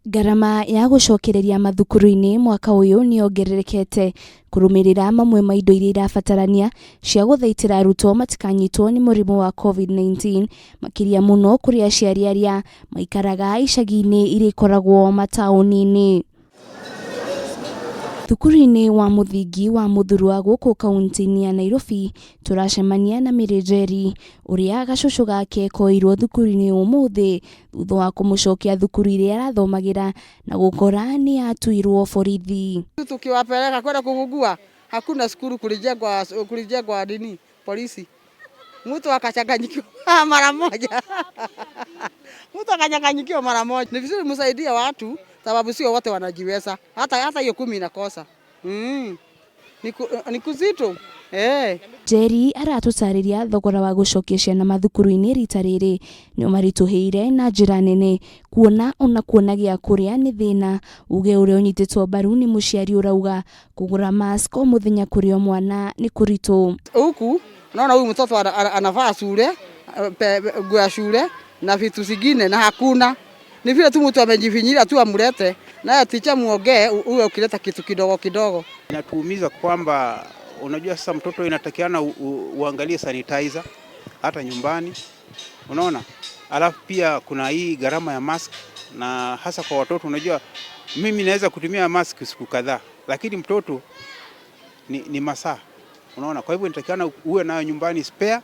Ngarama ya gucokereria mathukuru-ini mwaka uyu ni ongererekete kurumirira mamwe ma indo iria irabatarania cia guthaitira arutwo matikanyitwo ni murimu wa COVID-19 makiria muno kuri aciari aria maikaraga icagi-ini iria ikoragwo matauni-ini. Thukuru-ini wa muthingi wa muthurwa guku kaunti-ini ya Nairobi turacemania na Mirejeri uria gacucu gake koirwo thukuru-ini umuthi thutha wa kumucokia thukuru iria arathomagira na gukora ni atuirwo borithi. Tukiwapeleka kwenda kugugua hakuna skuru kulijengwa dini polisi. Mtu akachanganyikiwa mara moja. Mtu akachanganyikiwa mara moja. Ni vizuri msaidie watu sababu sio wote wanajiweza. Hata hiyo 10 inakosa. Ni kuzito. Jerry aratutariria thogora wa gucokia ciana mathukuru-ini rita riri ni marituheire na njira nene kuona gia kuria ni thina uge uria unyititwo mbaru ni muciari urauga kugura mask o muthenya kuria mwana ni kuritu. Huku naona huyu mtoto anavaa shule nguo ya shule na vitu zingine na hakuna. Ni vile tu mtu amejifinyira tu amulete na ticha muongee uwe ukileta kitu kidogo kidogo. Inatuumiza kwamba unajua sasa mtoto inatakiana uangalie sanitizer hata nyumbani. Unaona? Alafu pia kuna hii gharama ya mask na hasa kwa watoto unajua mimi naweza kutumia mask siku kadhaa lakini mtoto ni masaa. Unaona? Kwa hivyo inatakiana uwe nayo nyumbani spare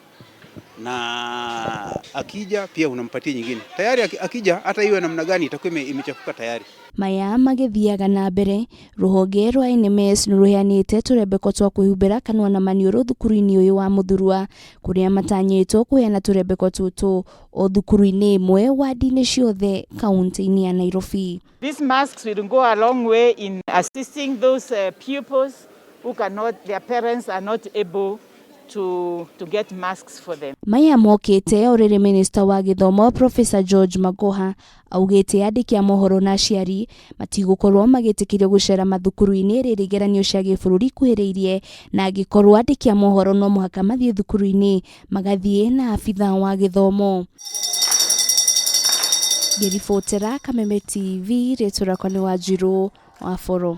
na akija pia unampatia nyingine. Tayari akija hata iwe namna gani itakuwa imechafuka tayari. Maya magithiaga na mbere ruhonge rwa NMS nuruheanite turebeko twa kuhumbira kanwa na maniuru thukuru-ini uyu wa muthurwa kuria matanyitwo kuheana turebeko tutu o thukuru-ini imwe wadi-ini ciothe kaunti-ini ya Nairobi. These masks will go a long way in assisting those pupils who their parents are not able to get masks for them. Maya mokite oriri minister wa githomo Prof George Magoha augite andiki a mohoro na aciari matigukorwo magitikirio gucera mathukuru-ini riri igeranio cia kibururi kuhiririe na agikorwo andiki a mohoro no muhaka mathie thukuru-ini magathie na afitha wa githomo. Ngiribotera Kameme TV ritura kwani Wanjiru wa Foro.